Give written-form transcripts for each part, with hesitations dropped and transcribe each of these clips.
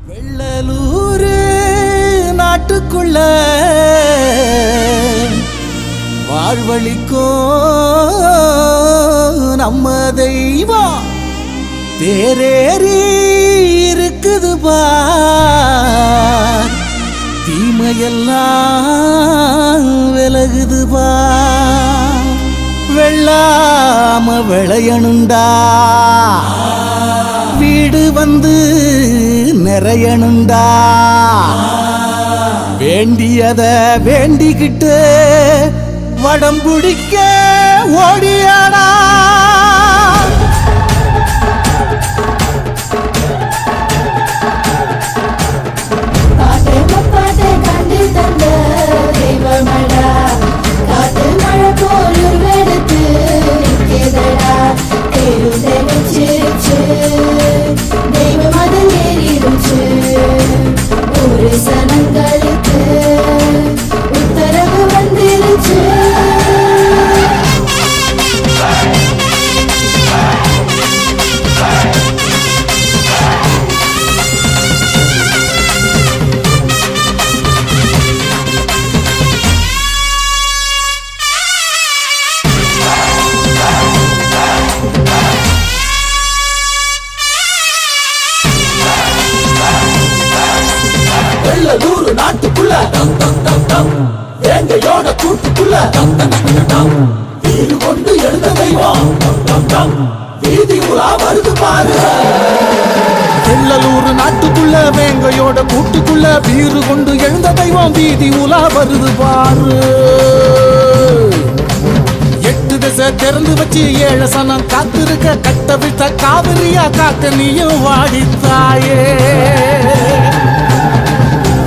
வெள்ளலூர் நாட்டுக்குள்ள வாழ்வழிக்கும் நம்ம தெய்வம் தேரேறி இருக்குது பார், தீமையெல்லாம் விலகுது பார். வெள்ளாம விளையணுண்டா, வீடு வந்து நிறையணுண்டா, வேண்டியத வேண்டிக்கிட்டு வடம் பிடிக்க ஓடியாடா. சனங்களுக்கு உத்தரவு வந்துருச்சு. வெள்ளலூர் நாட்டுக்குள்ள வேங்கையோட கூட்டுக்குள்ள வீடு கொண்டு எழுந்த தெய்வம் வீதி உலா வருது பாரு. வெள்ளலூர் நாட்டுக்குள்ள வேங்கையோட கூட்டுக்குள்ள வீடு கொண்டு எழுந்த தெய்வம் வீதி உலா வருது பாரு. எட்டு திசை திறந்து வச்சு ஏழு சனம் காத்திருக்க கட்ட விட்ட காவிரியா காக்க நீயும் வாடித்தாயே.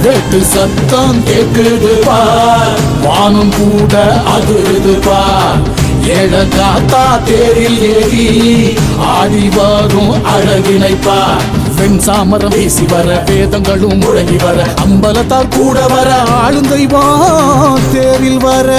வெட்டு சத்தம் கேக்குது பார், வானம் கூட அதிருது பார். ஏழ காத்தா தேரில் ஏறி ஆடி வரும் அழகினைப்பார். பெண் சாமரம் வீசி வர வேதங்களும் முழங்கி வர அம்பலத்தார் கூட வர ஆளும் தெய்வம் தேரில் வர.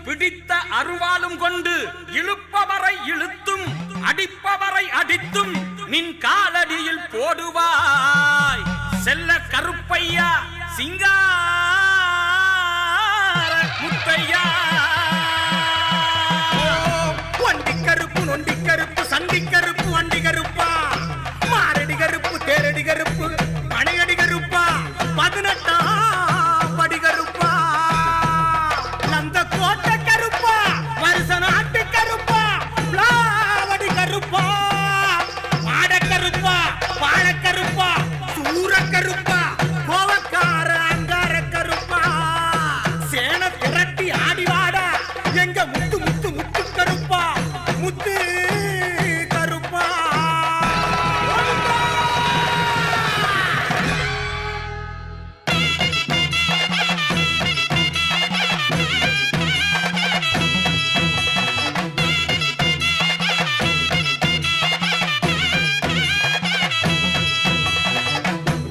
பிடித்த அருவாளும் கொண்டு இழுப்பவரை இழுத்தும் அடிப்பவரை அடித்தும் நின் காலடியில் போடுவாய் செல்ல கருப்பையா சிங்கார முத்தையா. ஒண்டி கருப்பு நொண்டி கருப்பு சண்டி கருப்பு வண்டி கருப்பா மாரடி கருப்பு தேரடி கருப்பு மனையடி கருப்பா 18ஆம் படி கருப்பா நந்த கோட்டை கருப்பா வருஷ நாட்டு கருப்பா பிளாவடி கருப்பா மாட கருப்பா பாழ கருப்பா சூர கருப்பா கோவக்கார அங்கார கருப்பா சேன திரட்டி ஆடி வாடா எங்க முத்து முத்து முத்து கருப்பா முத்து கருப்பா.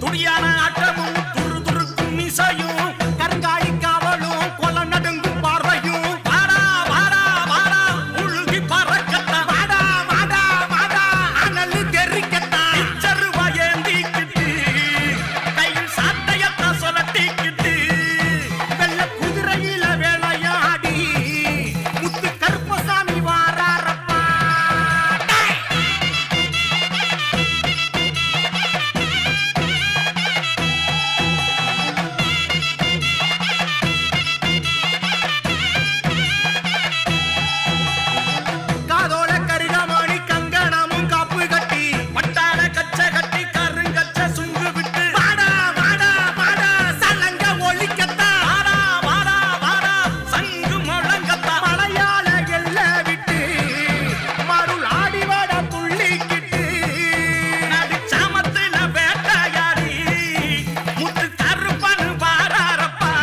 துடியான ஆட்டமும் துரு துருக்கும் மிசையும் கருங்காய் காவலும் கொல நடுங்கும் பார்வையும் வாடா வாடா வாடா உழுகி பறக்கத்தான் வாடா வாடா வாடா அனலு தெரிக்கத்தான் இச்சருவா ஏந்திக்கிட்டு கையில் சாட்டையத்தான் சொலட்டிக்கிட்டு வெள்ள குதிரையில வேலையாடி முத்து கருப்பசாமி வாராரப்பா. காதோட கருகமணி கங்கணமும் காப்பு கட்டி பட்டாட கச்ச கட்டி கருங்கச்ச சுங்கு விட்டு வாடா வாடா வாடா சலங்க ஒலிக்கத்தா வாடா வாடா வாடா சங்கு முழங்கத்தா மலையாள எல்ல விட்டு மருள் ஆடி வாடா துள்ளிக்கிட்டு நடுச்சாமத்துல வேட்டையாடி முத்து கருப்பனு வாராரப்பா.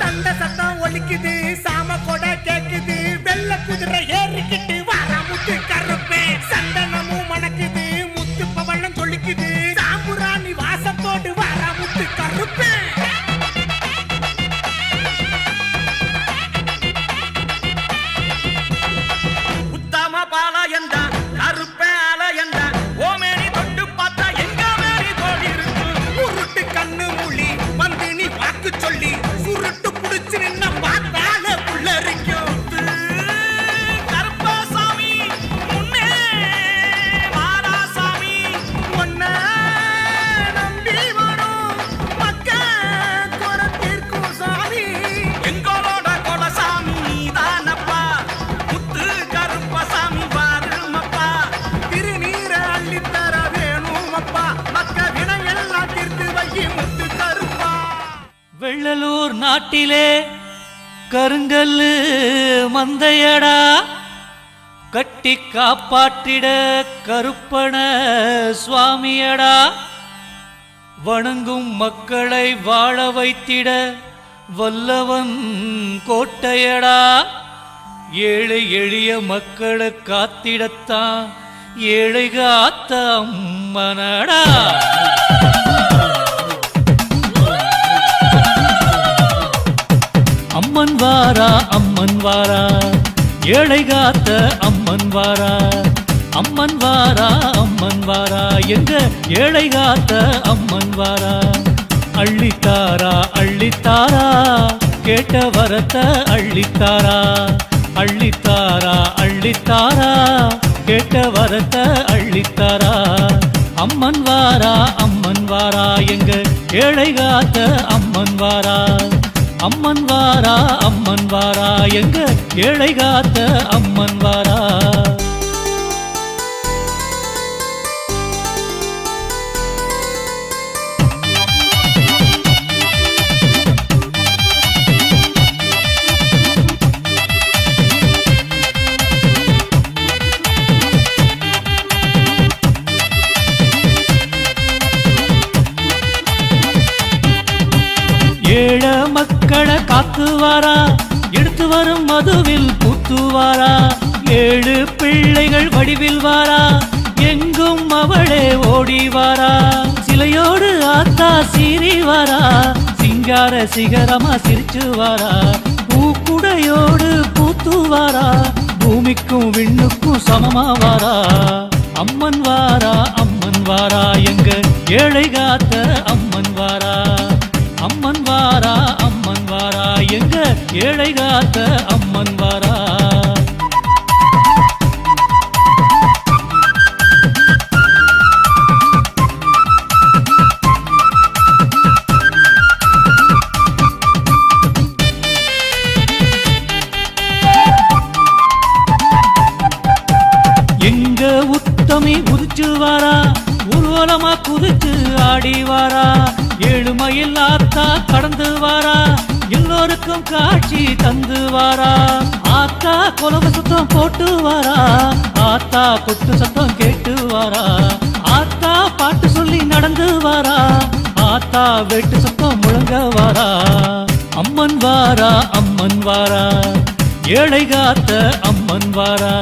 தண்ட சத்தம் ஒலிக்குது சாம கொடை கேக்குது வெள்ள குதிரை ஏறிக்கிட்டு வாரா முத்து கருப்பே சந்தனமும் மணக்குது முத்து பவளம் சொல்லிக்குது சாம்புராணி வாசத்தோடு வாரா முத்து கருப்பே. உத்தம பாளையந்தா கருப்பே அலையந்தா ஓமேனி தொட்டு பார்த்தா எங்க மேரி போடி இருக்கும் உருட்டு கண்ணு மொழி வந்து நீ வாக்கு சொல்லி சுருட்டு புடிச்சு நின்ன பார்த்தாலே புள்ளரிக்கும் கருப்பசாமி முன்னே வாரா சாமி உன்னை நம்பி வரும் மக்க குறை தீர்க்கும் சாமி எங்களோட கொலசாமி நீதானப்பா முத்து கருப்பசாமி வாருமப்பா திருநீரை அள்ளித்தர வேணுமப்பா மக்க வினையெல்லாம் தீர்த்து வை முத்து கருப்பா. வெள்ளலூர் நாட்டிலே கருங்கல்லு மந்தையடா கட்டி காப்பாற்றிட கருப்பண சுவாமியடா வணங்கும் மக்களை வாழ வைத்திட வல்லவன் கோட்டையடா ஏழை எளிய மக்களை காத்திடத்தான் ஏழை காத்த அம்மனடா. அம்மன் வாரா அம்மன் வாரா ஏழை காத்த அம்மன் வாரா அம்மன் வாரா அம்மன் வாரா எங்க ஏழை காத்த அம்மன் வாரா. அள்ளித்தாரா அள்ளித்தாரா கேட்ட வரத்த அள்ளித்தாரா அள்ளித்தாரா அள்ளித்தாரா கேட்ட வரத்த அள்ளித்தாரா. அம்மன் வாரா எங்க ஏழை காத்த அம்மன் வாரா அம்மன் வாரா எங்க ஏழை காத்த அம்மன் வாரா. ஏழ மக்களை காத்து வாரா எடுத்து வரும் மதுவில் முத்துவாரா 7 பிள்ளைகள் வடிவில் வாரா எங்கும் அவளே ஓடிவாரா சிலையோடு ஆத்தா சீறி வாரா சிங்கார சிகரமா சிரிச்சு வாரா பூக்குடையோடு பூத்துவாரா பூமிக்கும் விண்ணுக்கும் சமமா வாரா அம்மன் வாரா எங்க ஏழை காத்த அம்மன் வாரா எங்க ஏழை காத்த அம்மன் வாரா எங்க உத்தமி குதிச்சு வாரா ஊர்வலமா குதிச்சு ஆடி வாரா 7 மயில் ஆத்தா கடந்து வாரா எல்லோருக்கும் காட்சி தந்து வாரா ஆத்தா கொலவு சத்தம் போட்டு வாரா ஆத்தா கொட்டு சத்தம் கேட்டு வாரா ஆத்தா பாட்டு சொல்லி நடந்து வாரா ஆத்தா வெட்டு சத்தம் முழங்க வாரா அம்மன் வாரா ஏழை காத்த அம்மன் வாரா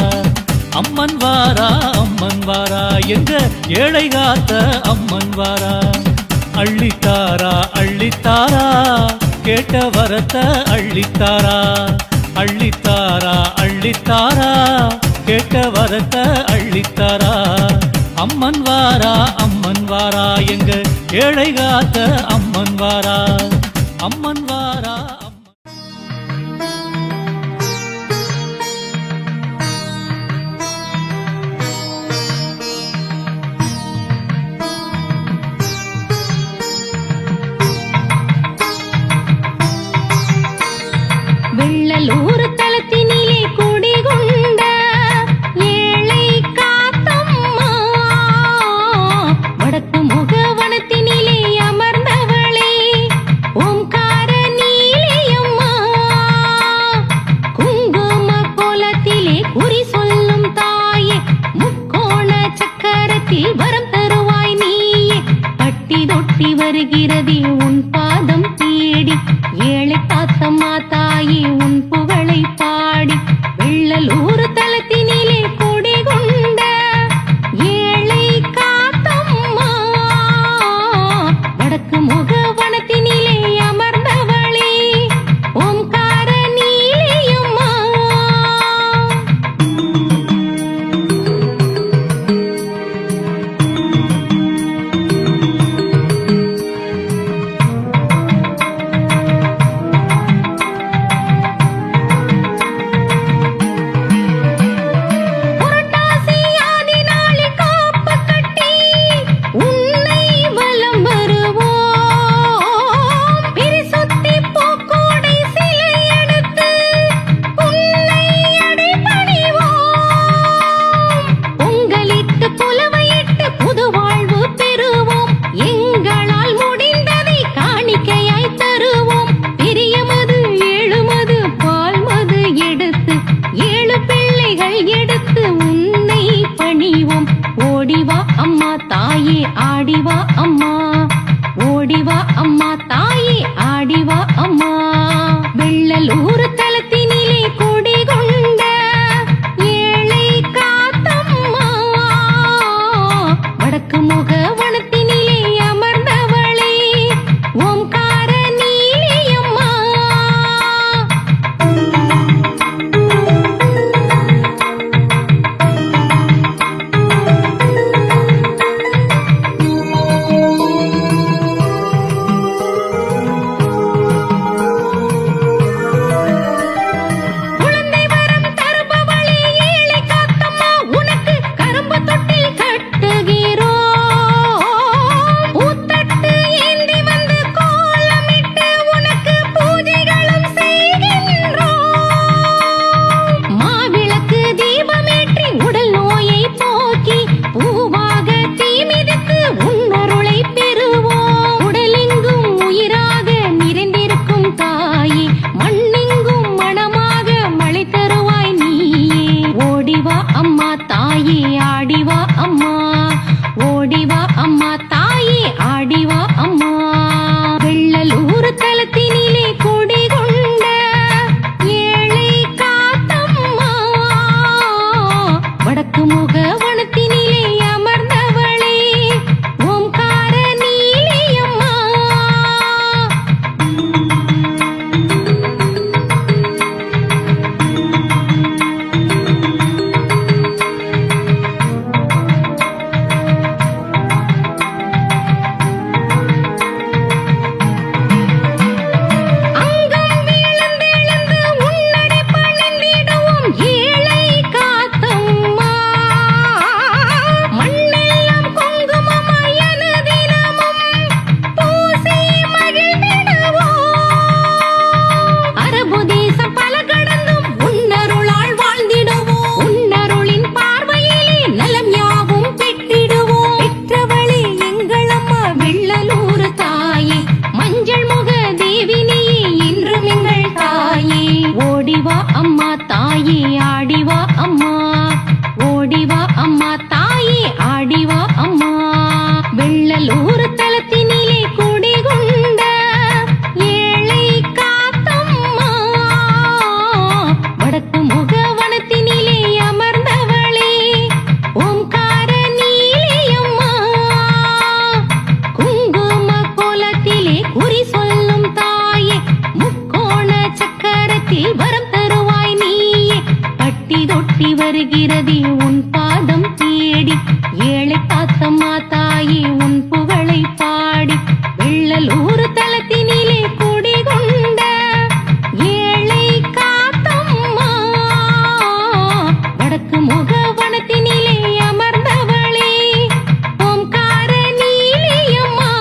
எங்க ஏழை காத்த அம்மன் வாரா அள்ளித்தாரா கேட்ட வரத்த அள்ளித்தாரா கேட்ட வரத்த அள்ளித்தாரா அம்மன் வாரா எங்க ஏழை காத்த அம்மன் வாரா வெள்ளலூர் தலத்தினிலே குடிகொண்ட ஏழை காத்தம்மா வடக்கு முகவனத்தினிலே அமர்ந்தவளே ஓம்கார நீலியம்மா குங்கும கோலத்திலே குறி சொல்லும் தாயே முக்கோண சக்கரத்தில் வரம் தருவாய் நீயே பட்டி தொட்டி வருகிறதே உன் பாதம் தேடி ஏழை காத்தம்மா தாயே உன் புகழை பாடி வெள்ளலூர் தலத்தினிலே குடிகொண்ட ஏழை காத்தம்மா வடக்கு முகவனத்தினிலே அமர்ந்தவளே ஓம்கார நீலியம்மா ஓடிவா அம்மா தாயே ஆடிவா அம்மா ஓடிவா அம்மா தாயே ஆடிவா அம்மா வெள்ளலூர் தலத்தினிலே குடிகொண்ட ஏழை காத்தம்மா வடக்கு முகவனத்தினிலே அமர்ந்தவளே ஓம்கார நீலியம்மா தலத்தினிலே குடிகொண்ட ஏழை காத்தம்மா வருகிறதே உன் பாதம் தேடி ஏழை காத்தம்மா தாயே உன் புகழை பாடி வெள்ளலூர் தலத்தினிலே குடிகொண்ட ஏழை காத்தம்மா வடக்கு முக வனத்தினிலே அமர்ந்தவளே ஓம்கார நீலியம்மா.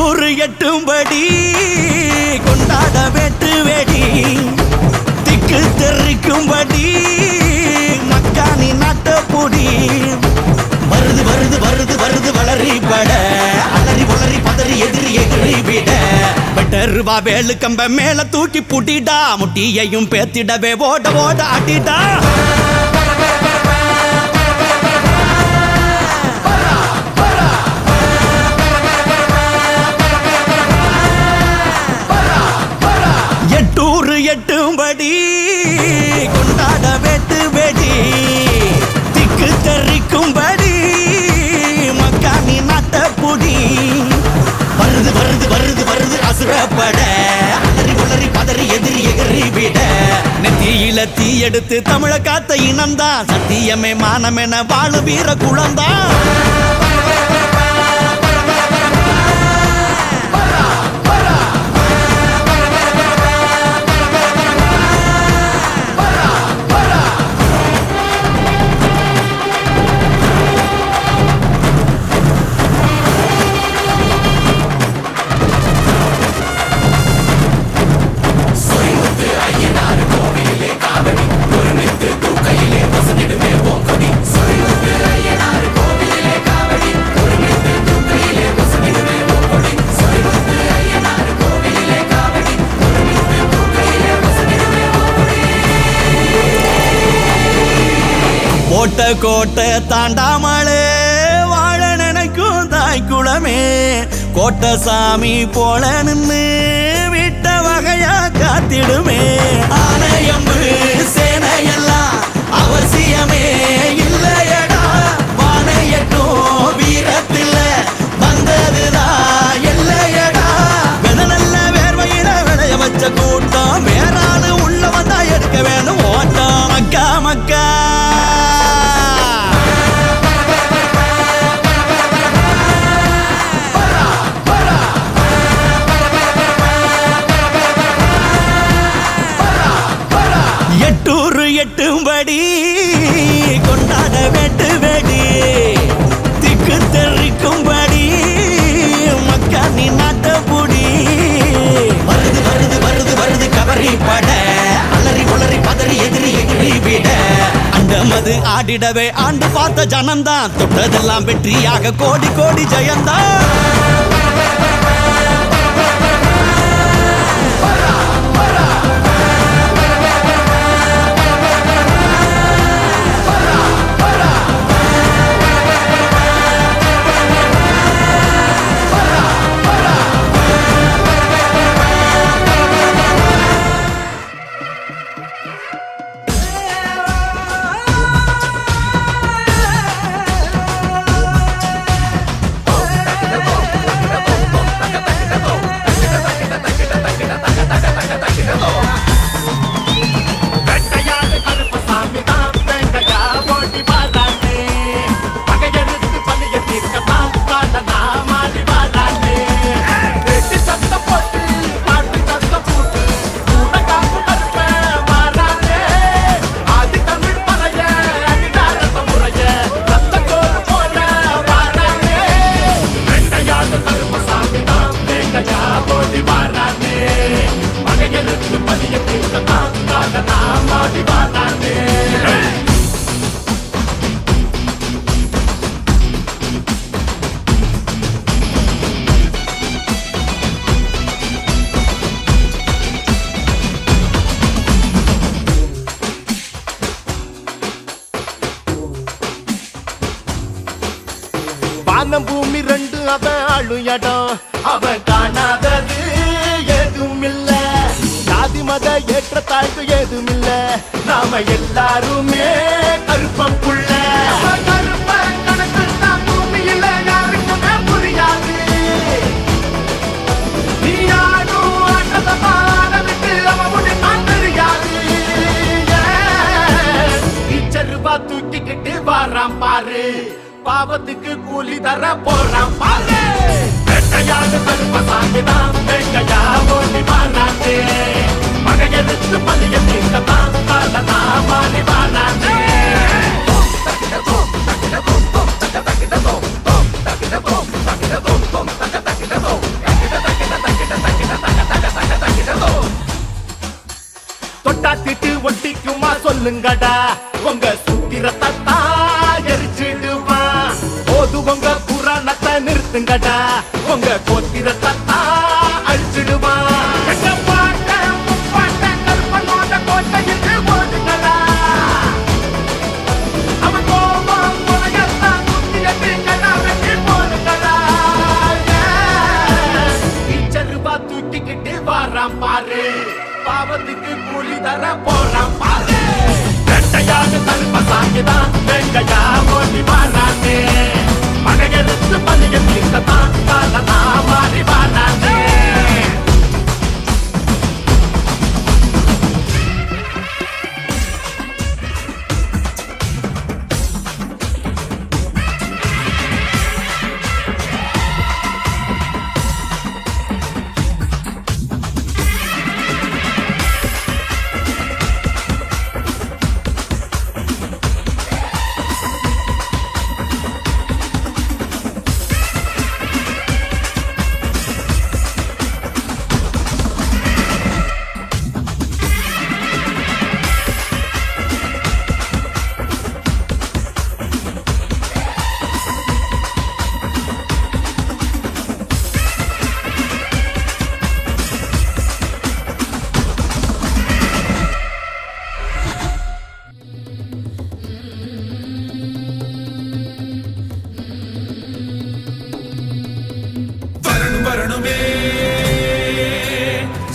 8 எட்டும்படி கொண்டாட வெட்டு வெடி திக்கு தெரிக்கும்படி மக்கானி நாட்டப்பொடி வருது வருது வருது வருது வளரி பட அலறி வளரி பதறி எதிரி எதிரி விட வெட்டருவா வேலு கம்ப மேல தூக்கி புட்டிடா முட்டியையும் பேத்திடவே ஓட ஓட அடிடா எட்டூர் எட்டும்படி கொண்டாட வெட்டு வெடி திக்கு தெரிக்கும்படி மக்கானி நாட்டப்புடி வருது வருது வருது வருது அசுரப்பட அலறி உளறி பதறி எதிரி எதிரி விட நெத்தியில தீ எடுத்து தமிழ காத்த இனம்தான் சத்தியமே மானமென வாழு வீர குளம்தான் கோட்டை கோட்டை தாண்டாமலே வாழ நினைக்கும் தாய்க்குளமே கோட்டை சாமி போல நின்று விட்ட வகையா காத்திடுமே ஆனையம்பு சேனையெல்லாம் அவசியமே இல்லையடா வானையட்டும் வீரத்தில் வந்ததுதான் இல்லையடா வெத நல்ல வேர்வையில விளைய வச்ச கூட்டம் வேறாளு உள்ள வந்தா எடுக்க வேணும் ஓட்டம் மக்கா மக்கா எட்டூர் எட்டும்படி கொண்டாட வெட்டு வெடி திக்கு தெரிக்கும்படி மக்கானி நாட்டப்புடி வருது வருது வருது வருது கவரி பட அலறி உளறி பதறி எதிரி எதிரி விட அந்த மது ஆடிடவே ஆண்டு பார்த்த ஜனம்தான் தொட்டதெல்லாம் வெற்றியாக கோடி கோடி ஜெயந்தான் வானம் பூமி ரெண்டு அவன் ஆளும் இடம் அவன் காணாதது எதுவும் இல்ல ஜாதி மத ஏற்ற தாழ்வு எதுவும் இல்ல நாம எல்லாருமே கருப்பம் புள்ள பூமியில யாருக்குமே புரியாது நீ யாரும் ஆட்டதமான விட்டு அவன் தெரியாது டீச்சருவா தூக்கிக்கிட்டு வாராம் பாரு பாவத்துக்கு கூலி தர போறான் பாரு வெட்டையாடு கருப்ப சாமிதான் வெட்டையா ஓடி வாராதே மகையெடுத்து பள்ளிய தீர்க்கத்தான் காலனா மாறி வாராதே சொல்லுங்கடா உங்க சூத்திரத்தை எரிச்சிடுவா போது உங்க புராணத்தை நிறுத்துங்கடா உங்க கோத்திரத்தை அழிச்சிடுவா எங்க பாட்டன் முப்பாட்டன் கற்பனோட கோட்டையில் ஓடுங்கடா அவன் கோபம் முறையத்தான் குத்தியட்டுங்கடா வெற்றி போடுங்கடா இச்சருவா தூக்கிக்கிட்டு வாராம் பாரு பாவத்துக்கு கூலி தர போறான் பாரு ரெட்டையாக தடுப்ப சாங்கிதான் வெங்கையா ஓடி வாரானே மகையெடுத்து பலிய தீர்க்கத்தான் காலனா மாறி வாரானே வரணுமே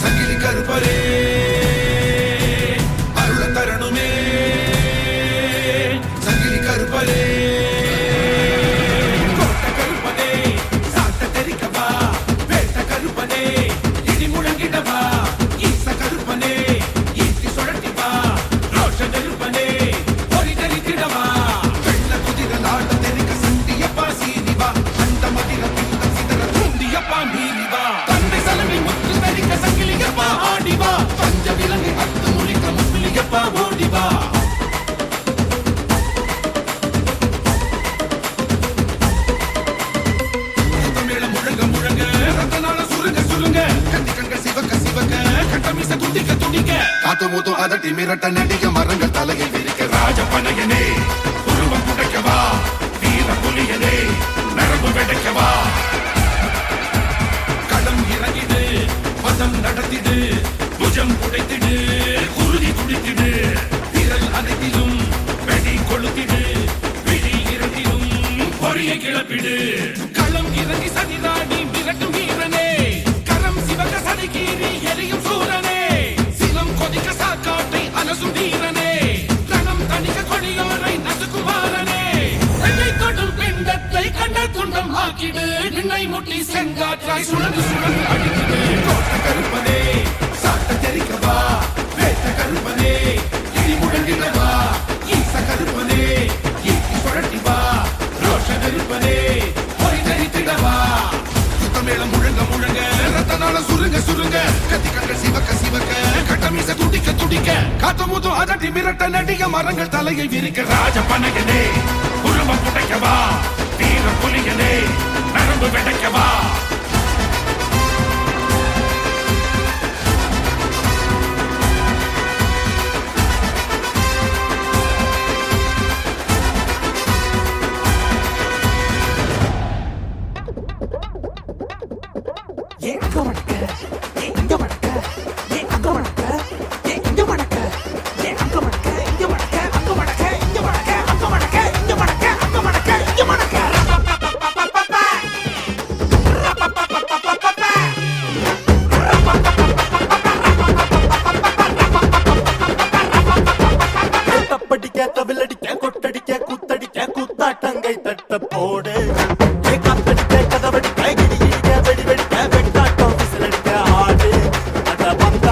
சங்கிலி கருப்பரே அருள தரணுமே சங்கிலி கருப்பரே கோட்ட கருப்பனே சாட்ட தெரிக்கவா வேட்ட கருப்பனே இடி முழங்கிடவா ஈச கருப்பனே ஈட்டி சுழட்டிவா ரோஷ நெருப்பனே பொறி தெரித்திடவா வெள்ள குதிரலாட தெரிக்க சண்டியப்பா சீதிவா அந்த மதிர பிந்த சிதற தூண்டியப்பா நீதிவா தந்தை சலவி முத்து தெரிக்க சங்கிலியப்பா ஆடிவா பஞ்ச விலங்கை அத்து முழிக்க முப்பிலியப்பா ஓடிவா தமிழ முழங்க முழங்க ரத்தனால சுருங்க சுருங்க கத்தி கண்கள் சிவக்க சிவக்க கட்டமிச துடிக்க துடிக்க காத்து மூத்தும் அதட்டி மிரட்ட நடிக்க மரங்கள் தலையை விரிக்க ராஜபனையனே உருவம் புடைக்கவா வீர புலியனே நரம்பு வெடைக்கவா களம் இறங்கிடு பதம் நடத்திடு புஜம் புடைத்திடு குருதி துடித்திடு விரல் அனைத்திலும் வெடி கொளுத்திடு விழி இரண்டிலும் பொறியை கிளப்பிடு களம் இறங்கி சதிராடி மிரட்டும் வீரனே கரம் சிவக சதிகீறி எரியும் சூரனே சினம் கொதிக்க சாக்காட்டை அலசும் வீரனே ரணம் தணிக்க கொடியோரை நசுக்குமாரனே என்னை தொடும் பிண்டத்தை கண்ட துண்டம் ஆக்கிடு நின்னை முட்டி செங்காற்றாய் சுழந்து சுழந்து அடிக்கிடு கோட்ட கருப்பனே சாட்ட தெரிக்கவா வேட்ட கருப்பனே இடி முழங்கிடவா ஈச கருப்பனே ஈட்டி சுழட்டிவா ரோஷ நெருப்பனே பொறி தெரித்திடவா சுத்தமேளம் முழங்க முழங்க ரத்தனால சுருங்க சுருங்க கத்தி கண்கள் சிவக்க சிவக்க கட்டமீச துடிக்க துடிக்க காத்து மூத்தும் அதட்டி மிரட்ட நடிக மரங்கள் தலையை விரிக்க ராஜபனையனே உருவம் புடைக்கவா வீர புலியனே நரம்பு வெடைக்கவா தப்படிக்க தவிலடிக்க கொட்டடிக்க குத்தடிக்க குத்தாட்டங்கை தட்ட போடு கத்தடிக்க கதவடிக்க கிடி கிடிக்க வெடி வெடிக்க வெட்டாட்டம் விசிலடிக்க ஆடு அத வந்த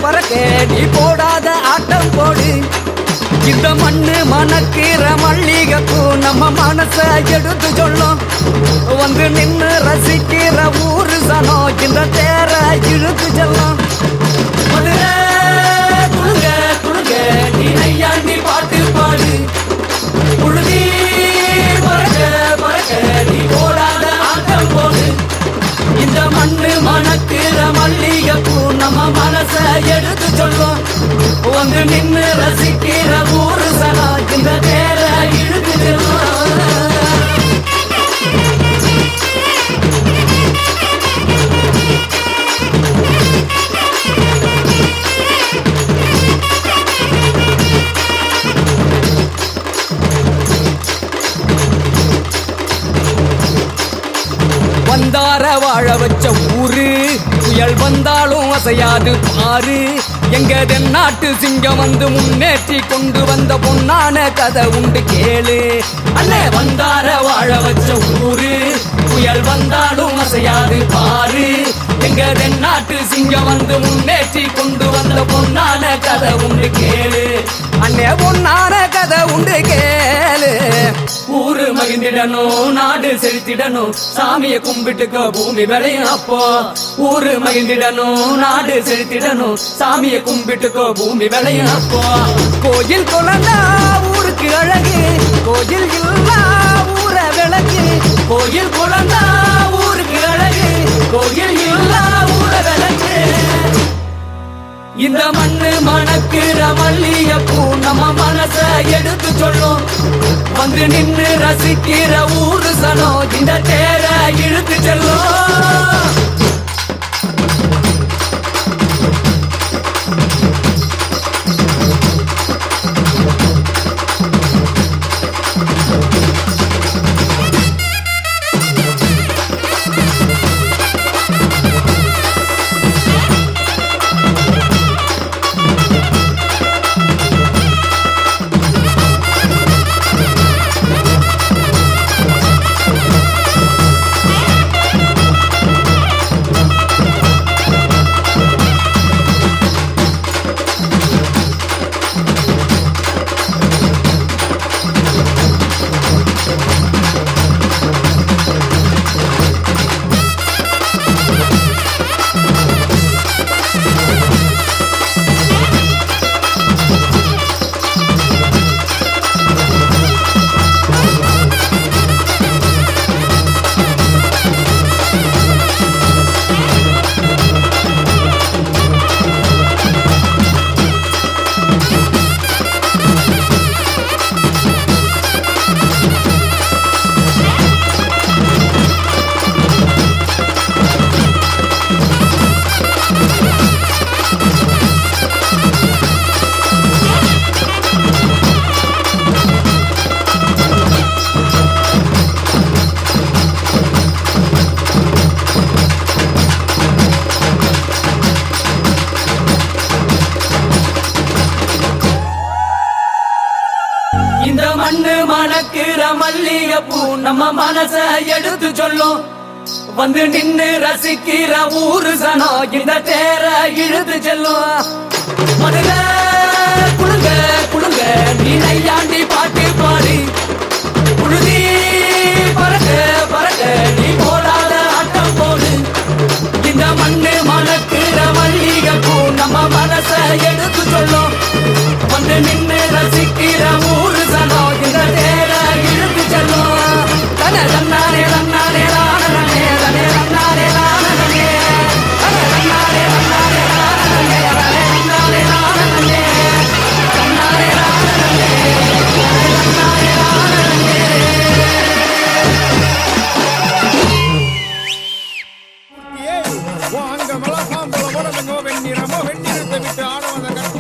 பறக்க நீ போடாத ஆட்டம் போடு இந்த மண்ணு மணக்கிற மல்லிகைப்பூ நம்ம மனச எடுத்து சொல்லும் வந்து நின்னு ரசிக்கிற ஊரு சனம் இந்த தேர இழுத்து செல்லும் மதுரை குழுங்க குழுங்க நீ நையாண்டி பாட்டு பாடு புழுதி பறக்க பறக்க நீ போடாத ஆட்டம் போடு இந்த மண்ணு மணக்கிற மல்லிகைப்பூ நம்ம மனச எடுத்து சொல்லும் வந்து நின்னு ரசிக்கிற ஊரு சனா இந்த தேர இழுத்து செல்லும் வந்தார வாழ வச்ச ஊரு புயல் வந்தாலும் அசையாது பாரு எங்க தென்னாட்டு சிங்கம் வந்து முன்னேற்றி கொண்டு வந்த பொன்னான கதை உண்டு கேளு அண்ணே வந்தார வாழ வச்ச ஊரு புயல் வந்தாலும் அசையாது பாரு எங்க தென்னாட்டு சிங்கம் வந்து முன்னேற்றி கொண்டு வந்த பொன்னான கதை உண்டு கேளு அண்ணே பொன்னான கதை உண்டு கேளு ஊரு மகிழ்ந்திடணும் நாடு செழித்திடணும் சாமிய கும்பிட்டுக்கோ பூமி விளையும் அப்போ ஊரு மகிழ்ந்திடணும் நாடு செழித்திடணும் சாமிய கும்பிட்டுக்கோ பூமி விளையும் அப்போ கோயில் குழந்தா ஊருக்கு அழகு கோயில் இல்லா ஊர விளக்கு கோயில் குழந்தா ஊருக்கு அழகு கோயில் இல்லா ஊர விளக்கு இந்த மண்ணு மணக்கிற மல்லிகைப்பூ நம்ம மனச எடுத்து சொல்லும் வந்து நின்னு ரசிக்கிற ஊரு சனம் இந்த தேர இழுத்து செல்லும் இந்த மண்ணு மணக்கிற மல்லிகைப்பூ நம்ம மனச எடுத்து சொல்லும் வந்து நின்னு ரசிக்கிற ஊரு சனம் இந்த தேர இழுத்து செல்லும் மதுரை குழுங்க குழுங்க நீ நையாண்டி பாட்டு பாடு புழுதி பறக்க பறக்க நீ போடாத ஆட்டம் போடு இந்த மண்ணு மணக்கிற மல்லிகைப்பூ நம்ம மனச எடுத்து சொல்லும் வந்து நின்னு ரசிக்கிற ஊரு சனம் இந்த தேர இழுத்து செல்லும் தன தன்னாரே தன்னாரே ராணனே தனே தன்னாரே ராணனே தனே தன்னாரே தன்னாரே ராணனே தனே தன்னாரே ராணனே தன்னாரே ராணனே தன்னாரே ராணனே வாங்க மலசாம்பள முடங்கோ வெண்ணிறமோ வெண்ணிறத்தை விட்டு ஆடுவத கற்ப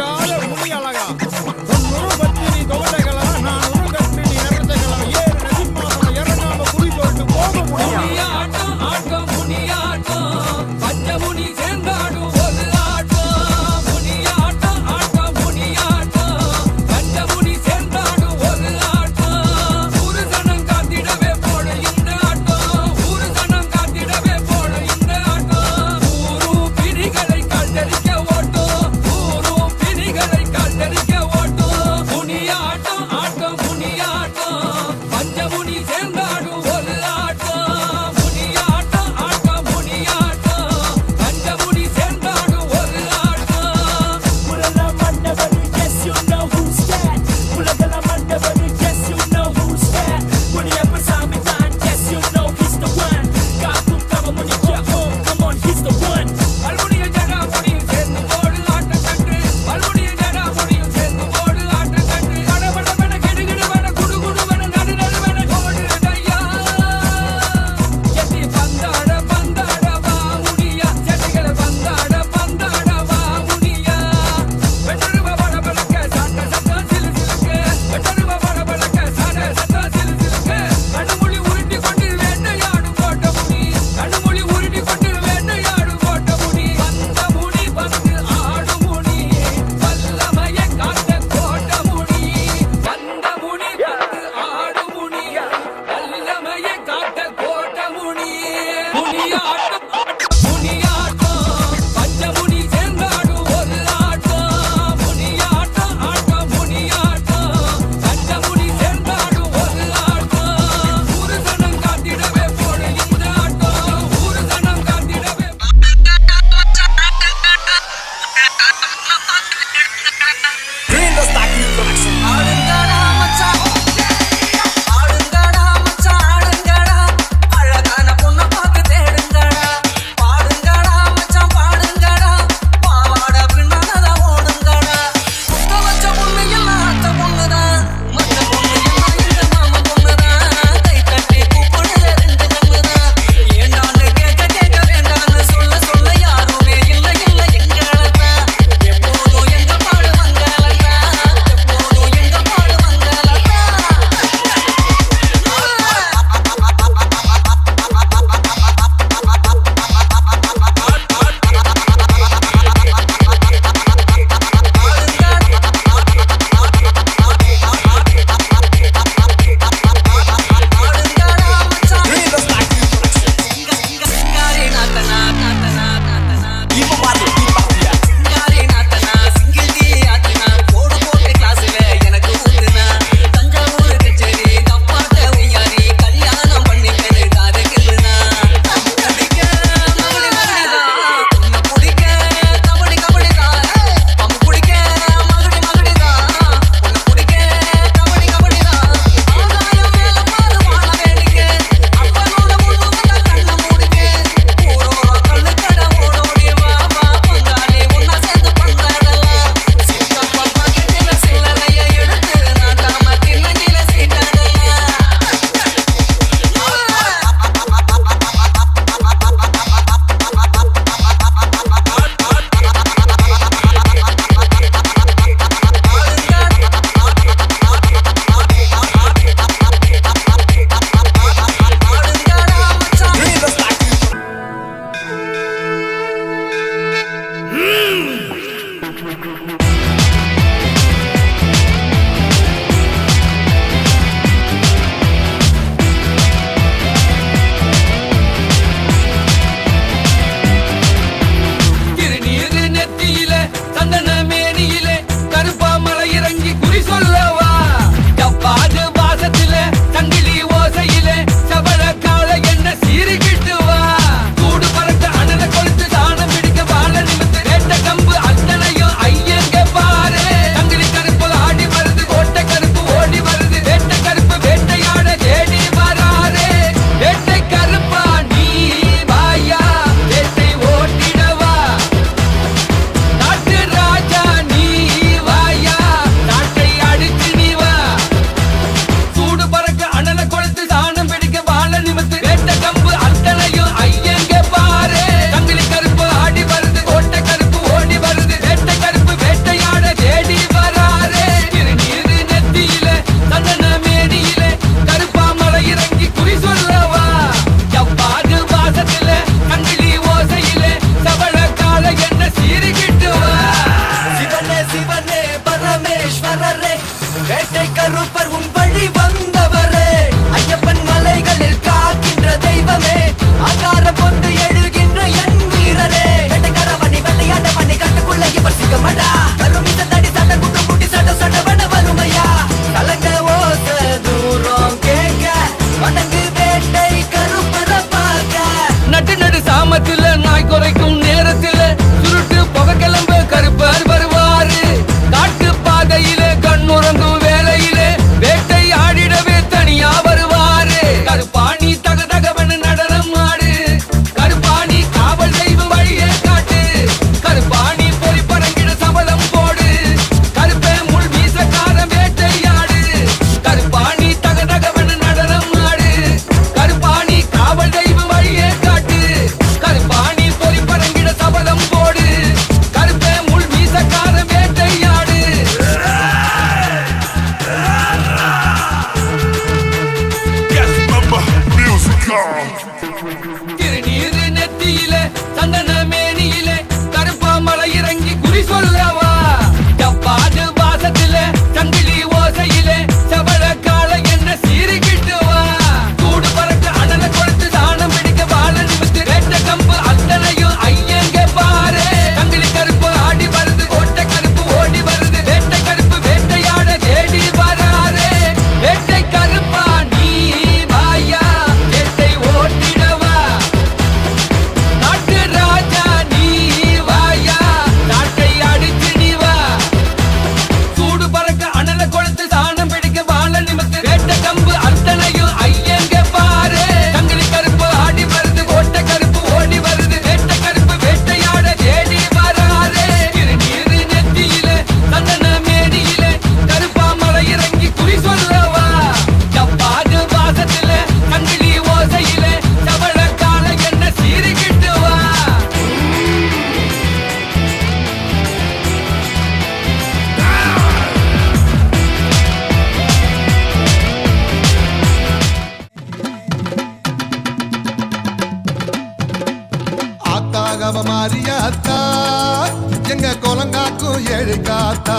குலங்காக்கும் ஏழை காத்தா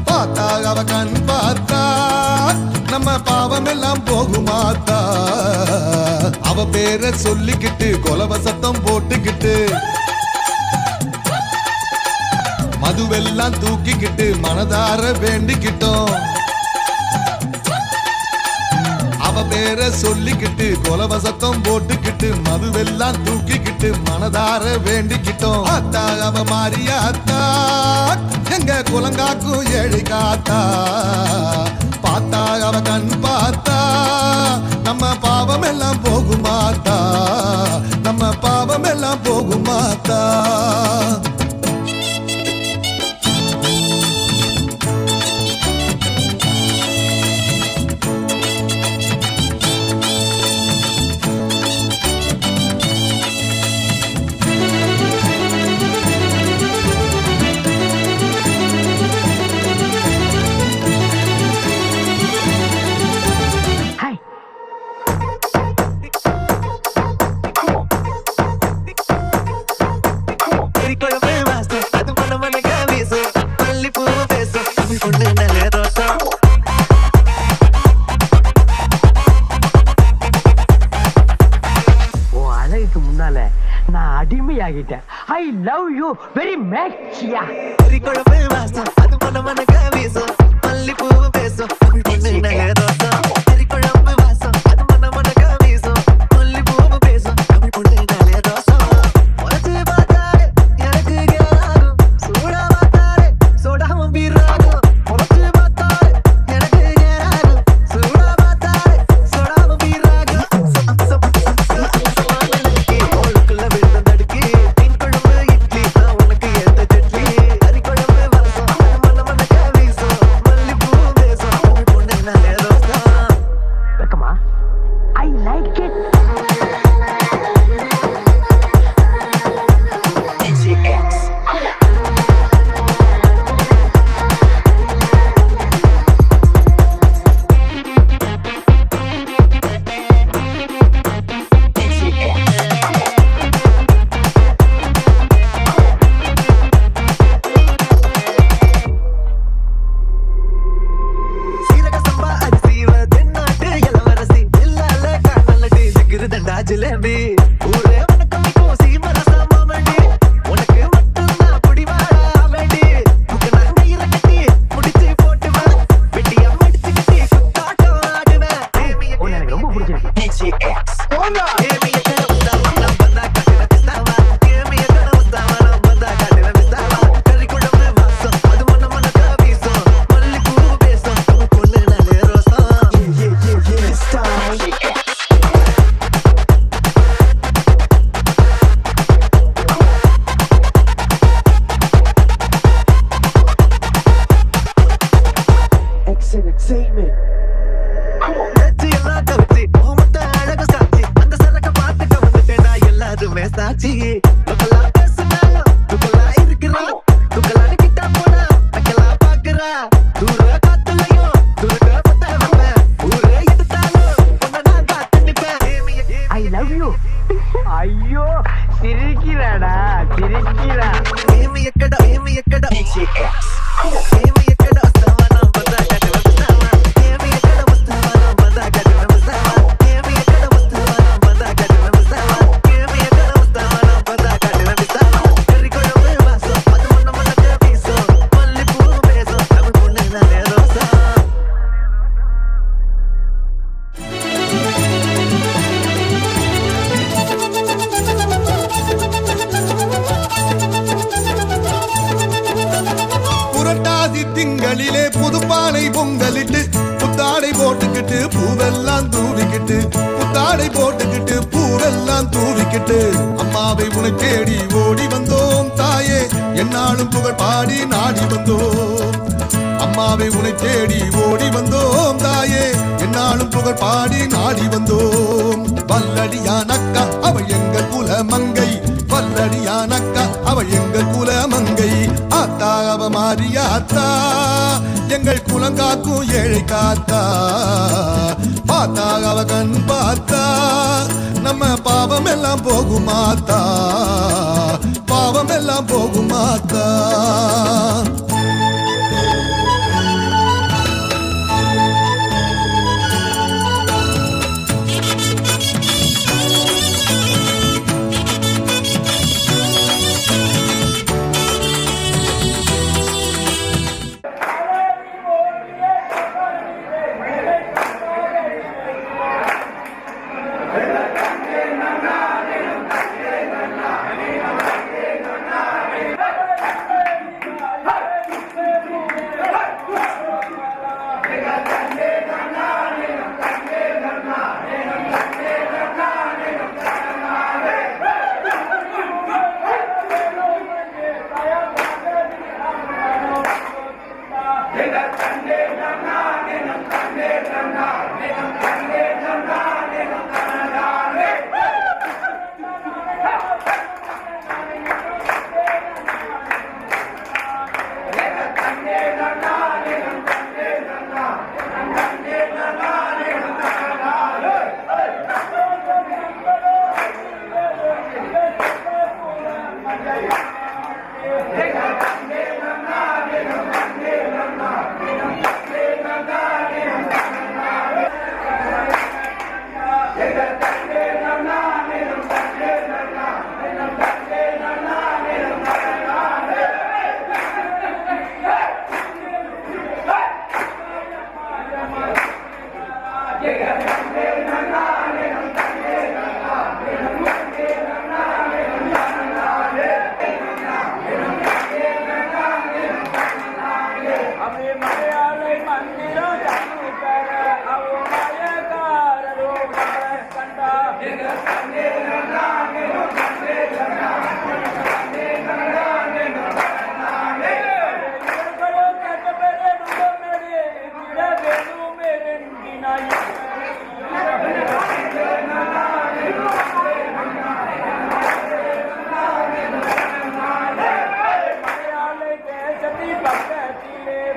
பார்த்தா அவ கண் பார்த்தா நம்ம பாவம் எல்லாம் போகுமாத்தா அவ பேரை சொல்லிக்கிட்டு கொலவ சத்தம் போட்டுக்கிட்டு மதுவெல்லாம் தூக்கிக்கிட்டு மனதார வேண்டிக்கிட்டோம் அவ பேரை சொல்லிக்கிட்டு கொலவ சத்தம் போட்டுக்கிட்டு மதுவெல்லாம் தூக்கிக்கிட்டு மனதார வேண்டிக்கிட்டோம் அத்தா அவ மாரியாத்தா எங்க குலங்காக்கும் ஏழை காத்தா பார்த்தா அவ கண் பார்த்தா நம்ம பாவம் எல்லாம் போகுமாத்தா நம்ம பாவம் எல்லாம் போகுமாத்தா நான் அடிமையாகிட்டேன். I love you very much. ஐயோ சிரிக்கிறாடா சிரிக்கிறா திங்களிலே புதுப்பானை பொங்கலிட்டு புத்தாடை போட்டுக்கிட்டு பூவெல்லாம் தூவிக்கிட்டு புத்தாடை போட்டுக்கிட்டு பூவெல்லாம் தூவிக்கிட்டு அம்மாவை உனக்கு தேடி ஓடி வந்தோம் தாயே என்னாலும் புகழ் பாடி நாடி வந்தோம் அம்மாவை உன்னை தேடி ஓடி வந்தோம் தாயே என்னாலும் புகழ் பாடி நாடி வந்தோம் வல்லடியானக்கா அவள் எங்கள் குல மங்கை வல்லடியானக்கா அவள் எங்கள் குல மங்கை ஆத்தா அவ மாரியாத்தா எங்கள் குலங்காக்கும் ஏழை காத்தா பார்த்தா அவ கண் பார்த்தா நம்ம பாவம் எல்லாம் போகுமாத்தா பாவம் பாவம் எல்லாம் போகுமாக்கா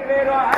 pero